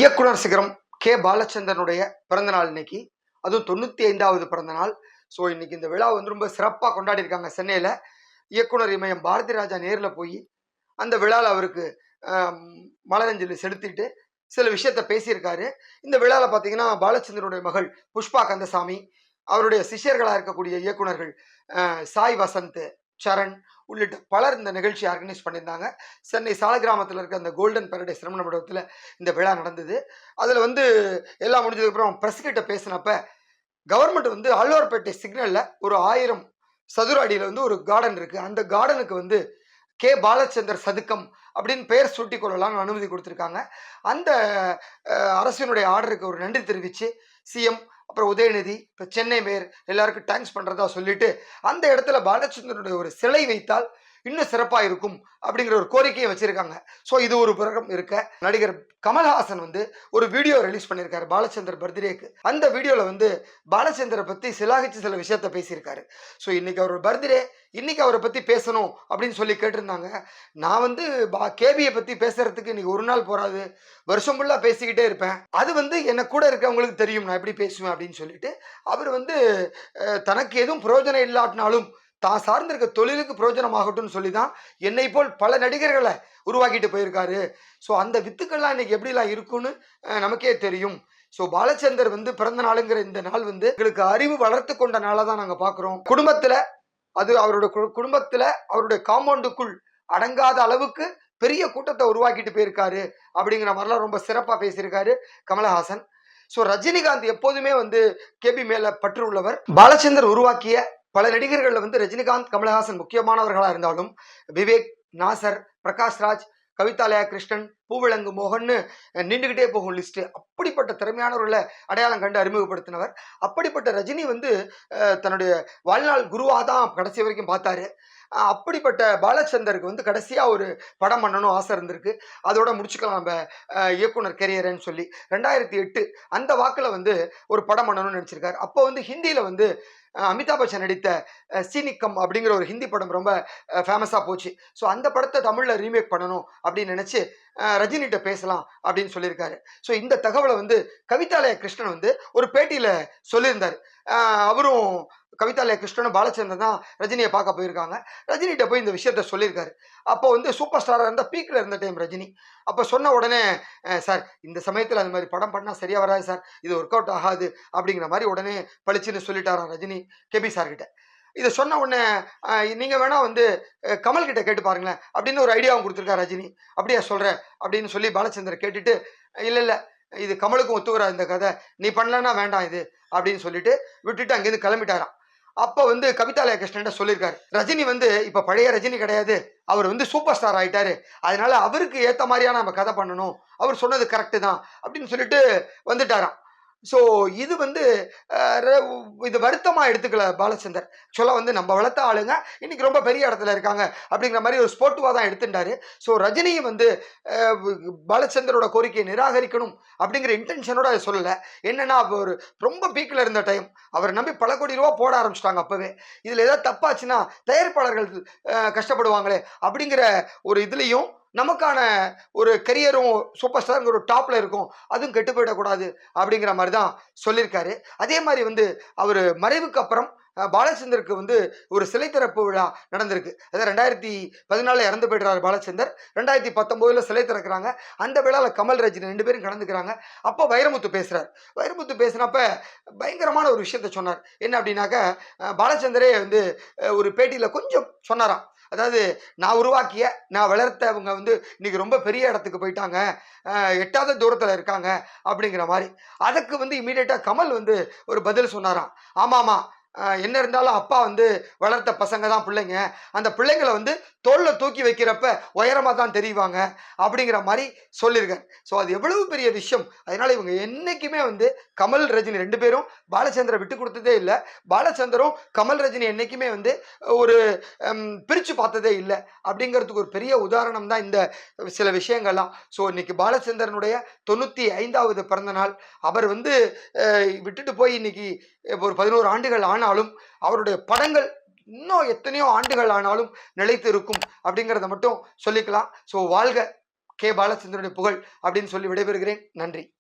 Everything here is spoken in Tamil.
இயக்குனர் சிகரம் கே பாலச்சந்தருடைய பிறந்தநாள் இன்னைக்கு, அதுவும் 95வது பிறந்தநாள். ஸோ இன்னைக்கு இந்த விழா வந்து ரொம்ப சிறப்பாக கொண்டாடி இருக்காங்க சென்னையில். இயக்குனர் இமயம் பாரதி ராஜா நேரில் போய் அந்த விழாவில் அவருக்கு மலரஞ்சலி செலுத்திட்டு சில விஷயத்த பேசியிருக்காரு. இந்த விழாவில் பார்த்தீங்கன்னா பாலச்சந்தருடைய மகள் புஷ்பா கந்தசாமி, அவருடைய சிஷ்யர்களாக இருக்கக்கூடிய இயக்குனர்கள் சாய் வசந்த், சரண் உள்ளிட்ட பலர் இந்த நிகழ்ச்சி ஆர்கனைஸ் பண்ணியிருந்தாங்க. சென்னை சாலகிராமத்தில் இருக்க அந்த கோல்டன் பேரடைஸ் திருமண மண்டபத்தில் இந்த விழா நடந்தது. அதில் வந்து எல்லாம் முடிஞ்சதுக்கப்புறம் ப்ரெஸ் கிட்ட பேசினப்ப கவர்மெண்ட் வந்து ஆழ்வார்பேட்டை சிக்னலில் ஒரு 1000 சதுர அடியில் வந்து ஒரு கார்டன் இருக்குது. அந்த கார்டனுக்கு வந்து கே பாலச்சந்தர் சதுக்கம் அப்படின்னு பெயர் சூட்டி கொள்ளலாம்னு அனுமதி கொடுத்துருக்காங்க. அந்த அரசினுடைய ஆர்டருக்கு ஒரு நன்றி தெரிவித்து சிஎம், அப்புறம் உதயநிதி, இப்போ சென்னை மேயர் எல்லாருக்கும் தேங்க்ஸ் பண்ணுறதா சொல்லிட்டு அந்த இடத்துல பாலச்சந்தருடைய ஒரு சிலை வைத்தால் இன்னும் சிறப்பாக இருக்கும் அப்படிங்கிற ஒரு கோரிக்கையை வச்சிருக்காங்க. ஸோ இது ஒரு புறம் இருக்க, நடிகர் கமல்ஹாசன் வந்து ஒரு வீடியோ ரிலீஸ் பண்ணியிருக்காரு பாலச்சந்தர் பர்த்டேக்கு. அந்த வீடியோவில் வந்து பாலச்சந்தரை பற்றி சிலாகிச்சு சில விஷயத்த பேசியிருக்காரு. ஸோ இன்னைக்கு அவரோட பர்த்டே, இன்னைக்கு அவரை பற்றி பேசணும் அப்படின்னு சொல்லி கேட்டிருந்தாங்க. நான் வந்து கேபியை பற்றி பேசுறதுக்கு இன்னைக்கு ஒரு நாள் போறாது, வருஷம் ஃபுல்லாக பேசிக்கிட்டே இருப்பேன். அது வந்து எனக்கு கூட இருக்கவங்களுக்கு தெரியும் நான் எப்படி பேசுவேன் அப்படின்னு சொல்லிட்டு அவர் வந்து தனக்கு எதுவும் பிரயோஜனம் இல்லாட்டினாலும் தான் சார்ந்திருக்க தொழிலுக்கு பிரயோஜனமாகட்டும்னு சொல்லி தான் என்னை போல் பல நடிகர்களை உருவாக்கிட்டு போயிருக்காரு. ஸோ அந்த வித்துக்கள்லாம் இன்னைக்கு எப்படிலாம் இருக்குன்னு நமக்கே தெரியும். ஸோ பாலச்சந்தர் வந்து பிறந்த நாளுங்கிற இந்த நாள் வந்து எங்களுக்கு அறிவு வளர்த்து கொண்ட நாளாக தான் நாங்கள் பார்க்குறோம். குடும்பத்தில் அது அவரோட குடும்பத்தில் அவருடைய காம்பவுண்டுக்குள் அடங்காத அளவுக்கு பெரிய கூட்டத்தை உருவாக்கிட்டு போயிருக்காரு அப்படிங்கிற மாதிரிலாம் ரொம்ப சிறப்பாக பேசியிருக்காரு கமலஹாசன். ஸோ ரஜினிகாந்த் எப்போதுமே வந்து கேபி மேல பற்று உள்ளவர். பாலச்சந்தர் உருவாக்கிய பல நடிகர்கள் வந்து ரஜினிகாந்த், கமலஹாசன் முக்கியமானவர்களாக இருந்தாலும் விவேக், நாசர், பிரகாஷ்ராஜ், கவிதாலயா கிருஷ்ணன், பூவிலங்கு மோகன்னு நின்றுகிட்டே போகும் லிஸ்ட். அப்படிப்பட்ட திறமையானவர்களை அடையாளம் கண்டு அறிமுகப்படுத்தினவர். அப்படிப்பட்ட ரஜினி வந்து தன்னுடைய வாழ்நாள் குருவாக தான் கடைசி வரைக்கும் பார்த்தாரு. அப்படிப்பட்ட பாலச்சந்தருக்கு வந்து கடைசியாக ஒரு படம் பண்ணணும் ஆசை இருந்திருக்கு. அதோட முடிச்சுக்கலாம் நம்ம இயக்குனர் கெரியர்னு சொல்லி 2008 அந்த வாக்கில் வந்து ஒரு படம் பண்ணணும்னு நினச்சிருக்காரு. அப்போ வந்து ஹிந்தியில் வந்து அமிதாப் பச்சன் நடித்த சீனிக்கம் அப்படிங்கிற ஒரு ஹிந்தி படம் ரொம்ப ஃபேமஸாக போச்சு. ஸோ அந்த படத்தை தமிழில் ரீமேக் பண்ணணும் அப்படின்னு நினச்சி ரஜினிகிட்ட பேசலாம் அப்படின்னு சொல்லியிருக்காரு. ஸோ இந்த தகவலை வந்து கவிதாலயா கிருஷ்ணன் வந்து ஒரு பேட்டியில் சொல்லியிருந்தார். அவரும் கவிதாலயா கிருஷ்ணனும் பாலச்சந்தர் தான் ரஜினியை பார்க்க போயிருக்காங்க. ரஜினிகிட்ட போய் இந்த விஷயத்த சொல்லியிருக்காரு. அப்போ வந்து சூப்பர் ஸ்டாராக இருந்த பீக்கில் இருந்த டைம் ரஜினி. அப்போ சொன்ன உடனே சார் இந்த சமயத்தில் அந்த மாதிரி படம் பண்ணால் சரியாக வராது சார், இது ஒர்க் அவுட் ஆகாது அப்படிங்கிற மாதிரி உடனே பளிச்சுன்னு சொல்லிட்டாராம் ரஜினி கேபி சார்கிட்ட. இதை சொன்ன உடனே நீங்கள் வேணா வந்து கமல்கிட்ட கேட்டு பாருங்களேன் அப்படின்னு ஒரு ஐடியாவும் கொடுத்துருக்காரு ரஜினி. அப்படியா சொல்கிறேன் அப்படின்னு சொல்லி பாலச்சந்தர் கேட்டுட்டு இல்லை இது கமலுக்கும் ஒத்துக்கிறார் இந்த கதை, நீ பண்ணலன்னா வேண்டாம் இது அப்படின்னு சொல்லிட்டு விட்டுட்டு அங்கேருந்து கிளம்பிட்டாராம். அப்போ வந்து கவிதாலயா கிருஷ்ணன் சொல்லியிருக்காரு, ரஜினி வந்து இப்போ பழைய ரஜினி கிடையாது, அவர் வந்து சூப்பர் ஸ்டார் ஆயிட்டாரு, அதனால அவருக்கு ஏற்ற மாதிரியான நம்ம கதை பண்ணணும், அவர் சொன்னது கரெக்டு தான் அப்படின்னு சொல்லிட்டு வந்துட்டாராம். ஸோ இது வந்து இது வருத்தமாக எடுத்துக்கல பாலச்சந்தர். சொல்ல வந்து நம்ம வளர்த்த ஆளுங்க இன்னைக்கு ரொம்ப பெரிய இடத்துல இருக்காங்க அப்படிங்கிற மாதிரி ஒரு ஸ்போர்ட்டிவாக தான் எடுத்துட்டாரு. ஸோ ரஜினியும் வந்து பாலச்சந்தரோட கோரிக்கையை நிராகரிக்கணும் அப்படிங்கிற இன்டென்ஷனோட அதை சொல்லலை. என்னன்னா அவர் ரொம்ப பீக்கில் இருந்த டைம், அவர் நம்பி பல கோடி ரூபா போட ஆரம்பிச்சிட்டாங்க. அப்போவே இதில் ஏதாவது தப்பாச்சுன்னா தயாரிப்பாளர்கள் கஷ்டப்படுவாங்களே அப்படிங்கிற ஒரு இதுலேயும் நமக்கான ஒரு கரியரும் சூப்பர் ஸ்டாருங்கிற ஒரு டாப்ல இருக்கும், அதுவும் கெட்டு போயிடக்கூடாது அப்படிங்கிற மாதிரி தான் சொல்லியிருக்காரு. அதே மாதிரி வந்து அவர் மறைவுக்கு அப்புறம் பாலச்சந்தருக்கு வந்து ஒரு சிலை திறப்பு விழா நடந்திருக்கு. அதாவது 2014 இறந்து போயிடுறாரு பாலச்சந்தர், 2019 சிலை திறக்கிறாங்க. அந்த விழாவில் கமல், ரஜினி 2 பேரும் கலந்துக்கிறாங்க. அப்போ வைரமுத்து பேசுறார். வைரமுத்து பேசினப்ப பயங்கரமான ஒரு விஷயத்த சொன்னார். என்ன அப்படின்னாக்க, பாலச்சந்தரே வந்து ஒரு பேட்டியில் கொஞ்சம் சொன்னாராம், அதாவது நான் உருவாக்கிய, நான் வளர்த்தவங்க வந்து இன்னைக்கு ரொம்ப பெரிய இடத்துக்கு போயிட்டாங்க, எட்டாவது தூரத்தில் இருக்காங்க அப்படிங்கிற மாதிரி. அதுக்கு வந்து இமீடியட்டாக கமல் வந்து ஒரு பதில் சொன்னாராம், ஆமாமா என்ன இருந்தாலும் அப்பா வந்து வளர்த்த பசங்க தான் பிள்ளைங்க, அந்த பிள்ளைங்களை வந்து தோளில் தூக்கி வைக்கிறப்ப உயரமாக தான் தெரிவாங்க அப்படிங்கிற மாதிரி சொல்லியிருக்காரு. ஸோ அது எவ்வளவு பெரிய விஷயம். அதனால இவங்க என்றைக்குமே வந்து கமல், ரஜினி 2 பேரும் பாலச்சந்தரை விட்டு கொடுத்ததே இல்லை. பாலச்சந்தரும் கமல், ரஜினி என்றைக்குமே வந்து ஒரு பிரித்து பார்த்ததே இல்லை அப்படிங்கிறதுக்கு ஒரு பெரிய உதாரணம் தான் இந்த சில விஷயங்கள்லாம். ஸோ இன்னைக்கு பாலச்சந்தரனுடைய 95வது பிறந்த நாள். அவர் வந்து விட்டுட்டு போய் இன்னைக்கு ஒரு 11 ஆண்டுகள் ஆனாலும் அவருடைய படங்கள் இன்னும் எத்தனையோ ஆண்டுகள் ஆனாலும் நிலைத்து இருக்கும் அப்படிங்கிறத மட்டும் சொல்லிக்கலாம். ஸோ வாழ்க கே பாலச்சந்தருடைய புகழ் அப்படின்னு சொல்லி விடைபெறுகிறேன். நன்றி.